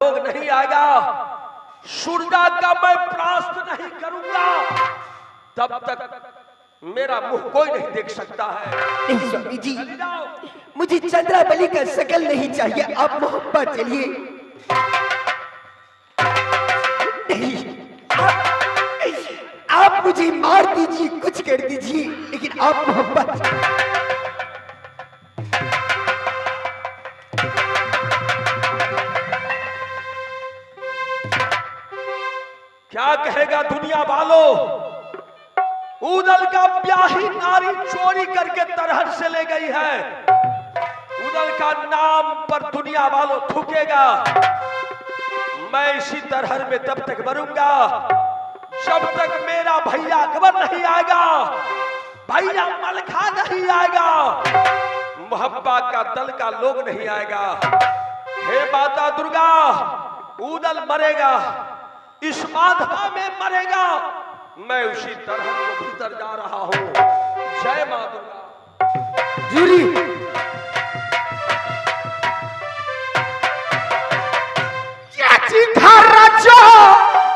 लोग नहीं आएगा, सूरजा का मैं परास्त नहीं करूंगा, तब तक मेरा मुंह कोई नहीं देख सकता है। नहीं स्वामी जी, मुझे चंद्रावली का शकल नहीं चाहिए, आप मोहब्बत चलिए। नहीं, आप मुझे मार दीजिए, कुछ कर दीजिए, लेकिन आप मोहब्बत। क्या कहेगा दुनिया वालों, उदल का ब्याही नारी चोरी करके तरहर से ले गई है। उदल का नाम पर दुनिया वालों थूकेगा। मैं इसी तरहर में तब तक मरूंगा जब तक मेरा भैया अकबर नहीं आएगा, भैया मलखा नहीं आएगा, मोहब्बा का दल का लोग नहीं आएगा। हे माता दुर्गा, उदल मरेगा, इस माधवा में मरेगा, मैं उसी तरह को भीतर जा रहा हूं। जय मां दुर्गा। जूरी जो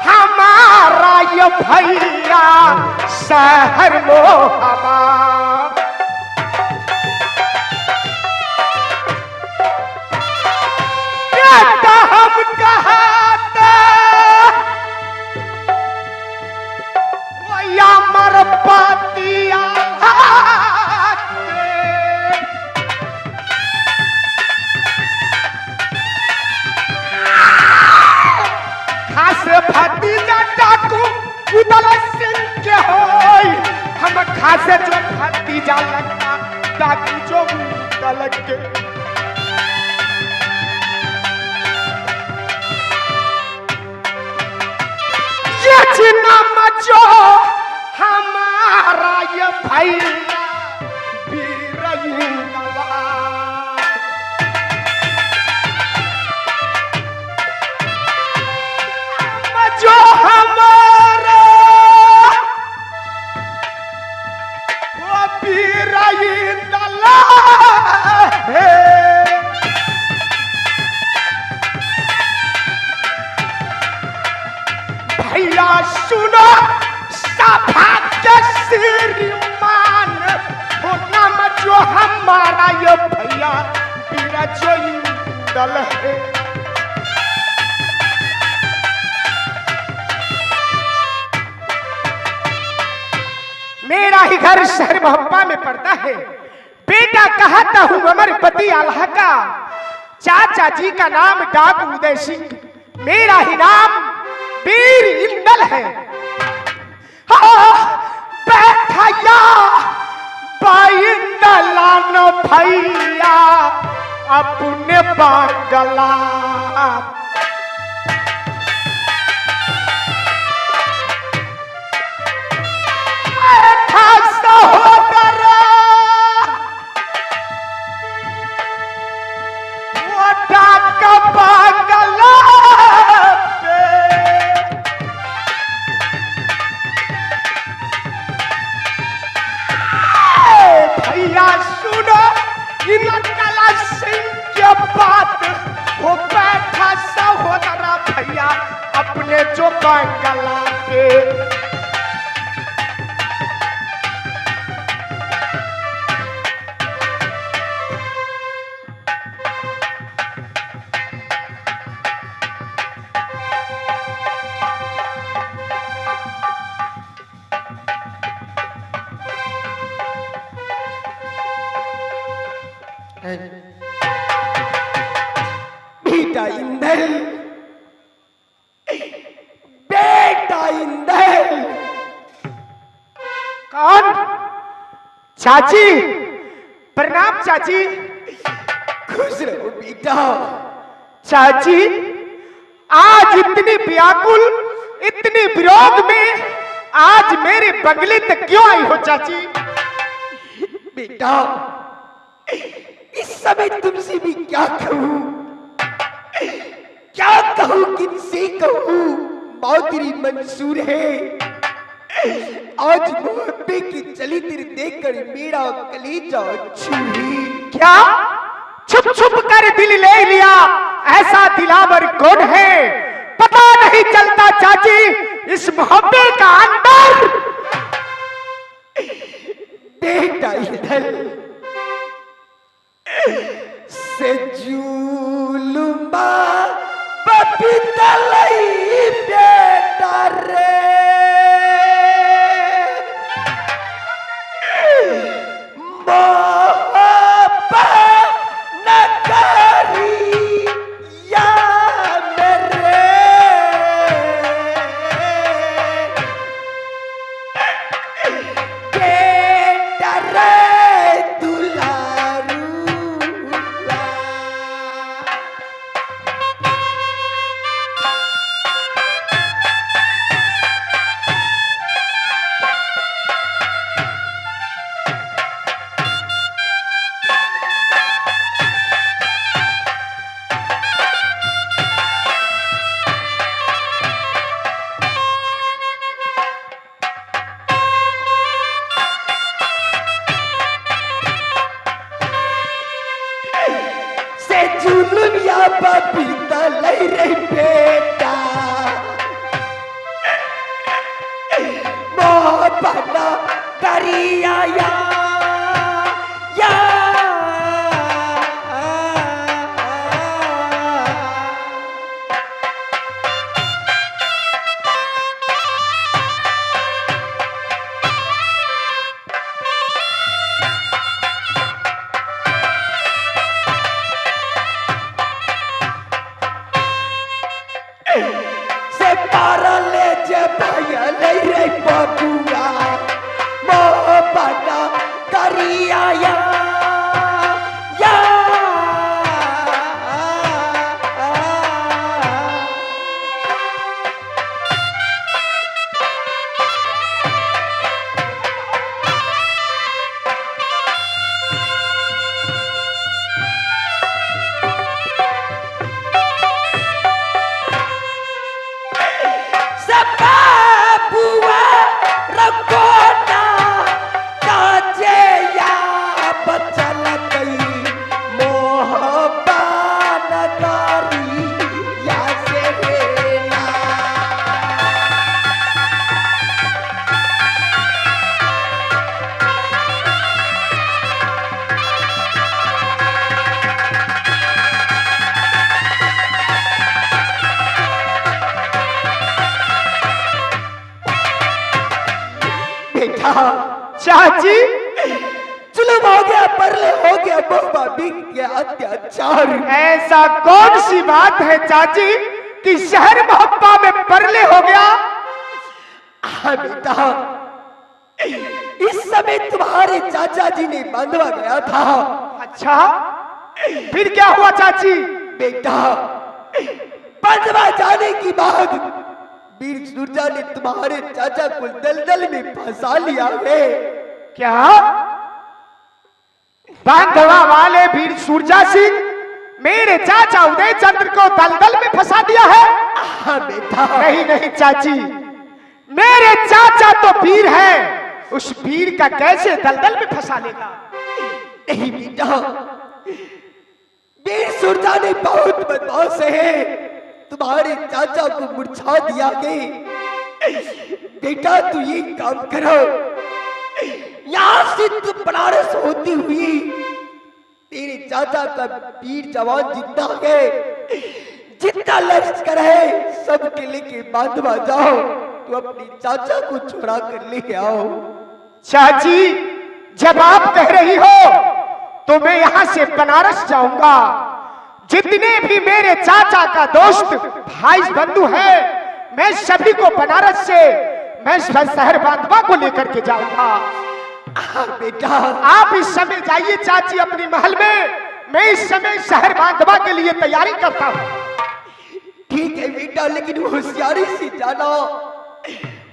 हमारा ये भैया शहर मोहब्बा, हम कहते या मर पातिया खास भतीजा डाकू उदल सिंह के होई, हम खासे जो भतीजा लगता डाकू जो उदल के। ये नाम जो हमारा ये भैया वीरयुंगला, जो हमारा वो वीरयुंगला है। भैया सुनो सभाग्य श्रीमान, वो नाम जो हमारा ये भैया वीरयुंगल है। मेरा ही घर शहर मोहब्बा में पड़ता है। बेटा कहता हूँ अमरपति आल्हा का, चाचा जी का नाम डाक उदय सिंह, मेरा ही नाम वीर इंदल है। बैठया बाइंदलान भैया अपने बांगला, भैया सुनो इनकला सिंह के बात, वो बैठा सहोदरा भैया अपने जो बांगला के। बेटा इंदल, बेटा इंदल। कौन? चाची, प्रणाम चाची। खुश रहो बेटा। चाची, आज इतनी व्याकुल, इतनी विरोध में आज मेरे बंगले तक क्यों आई हो चाची? बेटा, इस समय तुमसे भी क्या कहूं, क्या कहूं, किनसे कहूं? मौत तेरी मंजूर है। आज मोहब्बे की चली तेरे देखकर मेरा कलेजा छूही। क्या छुप छुप कर दिल ले लिया, ऐसा दिलावर कौन है पता नहीं चलता चाची इस मोहब्बे का अंदर। बेटा इधर से जुलुमा पपीता लई बेटा रे पपीता लई रही बेटा मोहब्बत करिया या से पारा ले जे भैया ले रे बबुआ मोहब्बत करिया या चाची जुल्म हो गया परले हो गया बहुबा बिक गया अत्याचार। ऐसा कौन सी बात है चाची कि शहर मोहब्बा में परले हो गया? हाँ बेटा इस समय तुम्हारे चाचा जी ने बांधवा गया था। अच्छा फिर क्या हुआ चाची? बेटा बांधवा जाने की बाद वीर सुरजा ने तुम्हारे चाचा को दलदल में फंसा लिया है। क्या बांधवा वाले वीर सुरजा सिंह मेरे चाचा उदय चंद्र को दलदल में फंसा दिया है? हाँ बेटा। नहीं नहीं चाची मेरे चाचा तो वीर है, उस वीर का कैसे दलदल में फंसा लेगा? नहीं बेटा वीर सुरजा ने बहुत बदमाश है, तुम्हारे चाचा को मुरझा दिया है। बेटा तू ये काम करो यहाँ से तुम बनारस होती हुई तेरे चाचा का वीर जवान जितना है जितना लश्कर है सबके लेके बांधवा जाओ, तो अपने चाचा को छुड़ा कर ले आओ। चाची जब आप कह रही हो तो मैं यहाँ से बनारस जाऊंगा। जितने भी मेरे चाचा का दोस्त भाई बंधु है मैं सभी को बनारस से मैं शहर बांधवा को लेकर के जाऊंगा। बेटा आप इस समय जाइए चाची अपनी महल में, मैं इस समय शहर बांधवा के लिए तैयारी करता हूँ। ठीक है बेटा लेकिन होशियारी से जाना,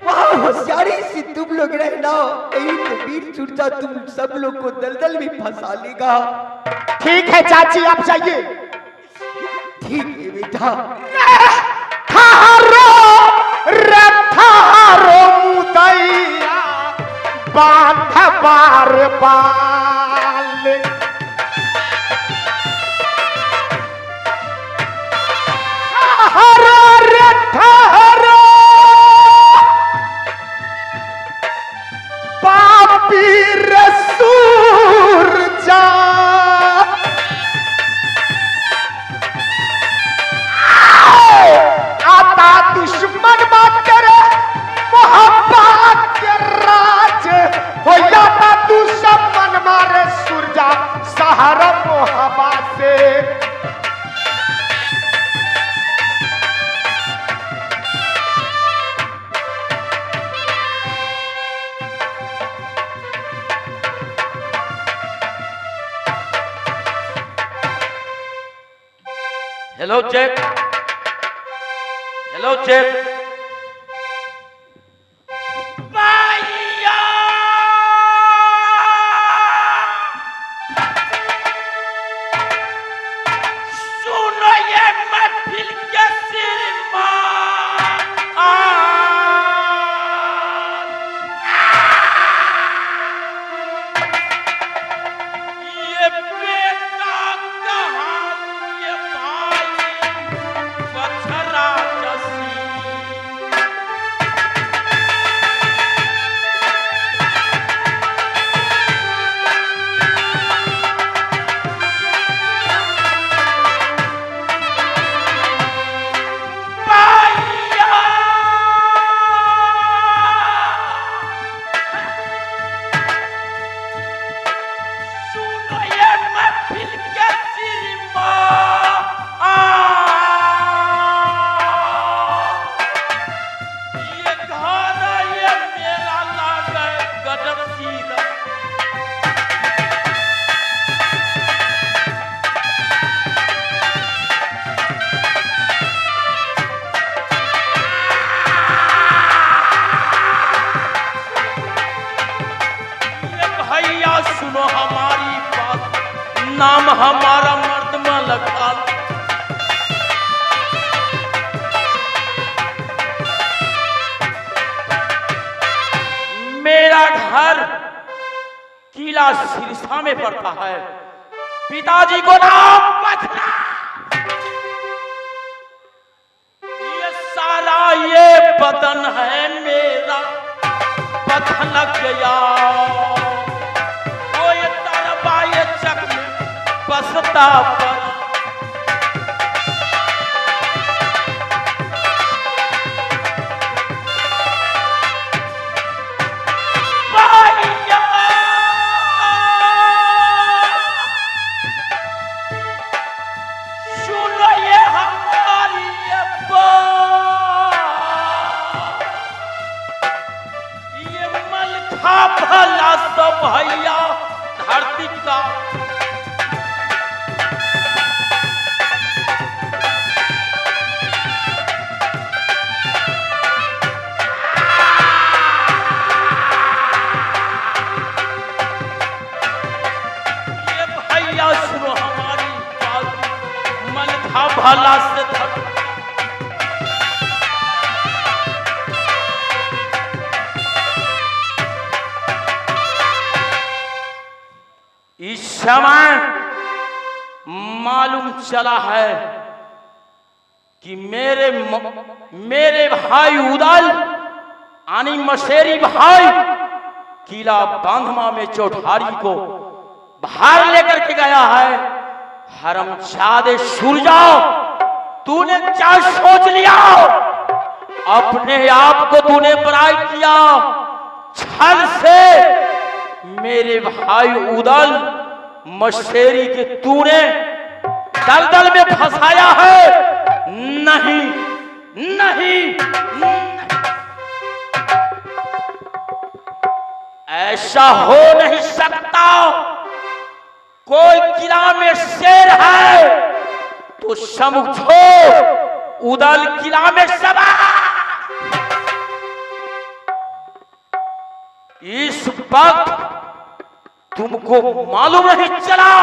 वहाँ होशियारी से तुम लोग रहना, कहीं तो वीर सुरजा तुम सब लोग को दलदल में फंसा लेगा। ठीक है चाची आप जाइए। ठीक है बेटा। थारो मुदैया बांध बार बाल हेलो चेक, हेलो चेक। सुनो ये महफिल के श्रीमान, ये बेटा कहाँ, ये भाई बछड़ा जसी। सुनो ये महफिल के श्रीमान, ये घर ये मेरा लागे गजब सीधा। ये भैया सुनो हमारी बात, नाम हमारा मर्द मलकाल। मेरा घर किला सिरसा में पड़ता है, पिताजी को नाम बछड़ा। ये सारा ये बदन है मेरा बथलक गया, वो ये तरबा ये चक में बसता पर। भैया सुनो ये हमारी ये बात, ये मलखा भला सब भैया धरती का। ये भैया सुनो हमारी बात, मलखा भला से धरती। इस समय मालूम चला है कि मेरे भाई उदल यानी मशेरी भाई किला बांधमा में चौठारी को बाहर लेकर के गया है। हरमजादे सूरजा, तूने क्या सोच लिया? अपने आप को तूने बड़ाई किया, छल से मेरे भाई उदल मशेरी के तूने दलदल में फंसाया है। नहीं नहीं, नहीं। ऐसा हो नहीं सकता। कोई किला में शेर है तो समझो उदल किला में सवार। इस वक्त तुमको मालूम नहीं चला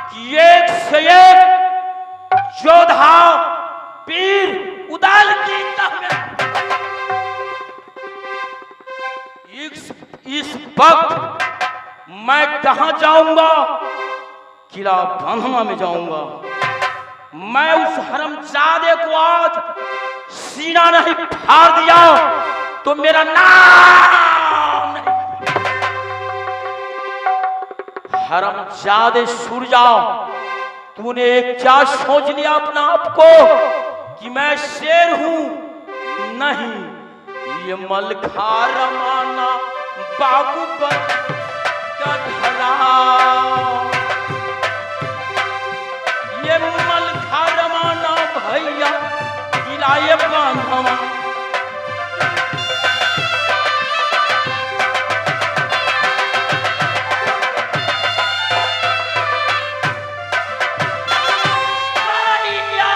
कि एक से एक योद्धा वीर उदल की इस वक्त मैं कहां जाऊंगा? किला बांधमा में जाऊंगा। मैं उस हरमजादे को आज सीना नहीं फाड़ दिया तो मेरा नाम नहीं। हरमजादे सूरजा, तूने क्या सोच लिया अपना आप को कि मैं शेर हूं? नहीं, ये मलखा रमाना बाबूबल का धरा, ये मलखा रमाना भैया किलाए बांधवा। भैया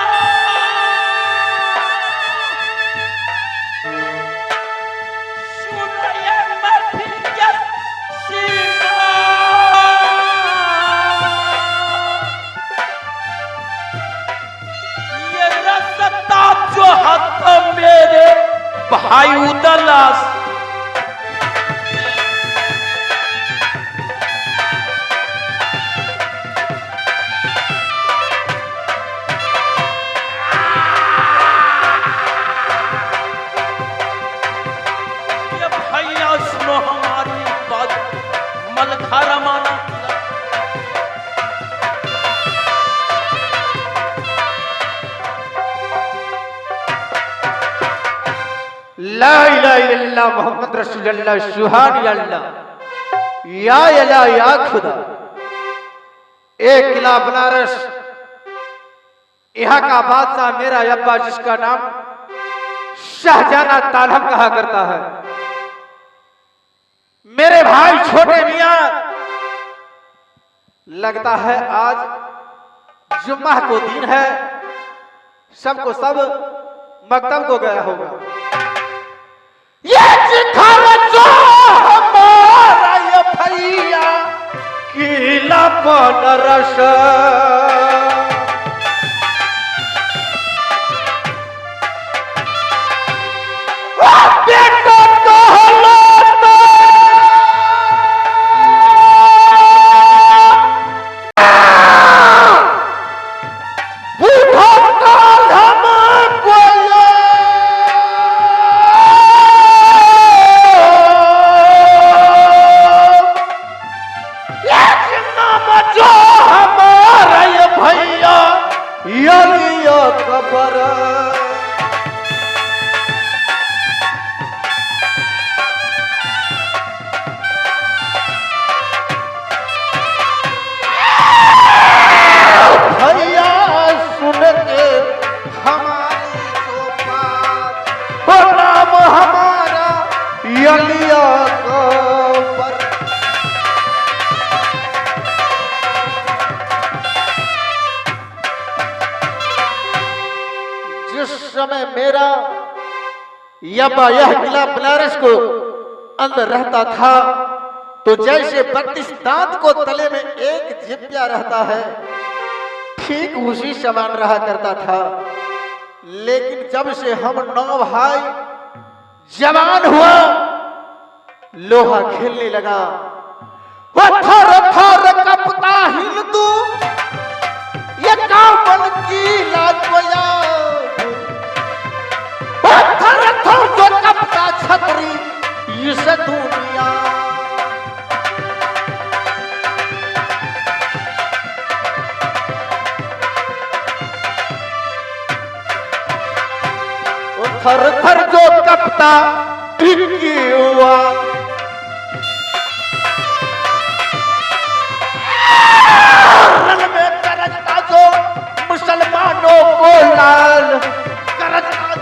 भाई उदलास ये भैया सुनो हमारी बात, मलखा रमाना ला इलाहा इल्लल्लाह मोहम्मद रसूलुल्लाह सुभान अल्लाह या अल्लाह या खुदा। एक किला बनारस, यहाँ का बादशाह मेरा अब्बा, जिसका नाम शाहजहां तालब कहा करता है। मेरे भाई छोटे मियां, लगता है आज जुम्मा को दिन है, सबको सब मकतब को गया होगा। ये जिखावा जो हमारा ये भैया किला बनारस, बेटा कहलो तो बूढ़ा काल हम कोया जो हमारा ये भैया ये खबर भैया सुन के हमारी तो बात, हो नाम हमारा यलिया खबर। जिस समय मेरा यब्बा यह किला बनारस को अंदर रहता था, तो जैसे 32 दांत को तले में एक जिप्या रहता है, ठीक उसी समान रहा करता था। लेकिन जब से हम 9 भाई जवान हुआ, लोहा खेलने लगा, वो थर थर कपता हिंदू ये कामन की लाजोया, थर थर जो कपता छतरी इस दुनिया। थर थर जो कपता टिकी हुआ, रन में गरजता जो मुसलमानों को लाल, गरजता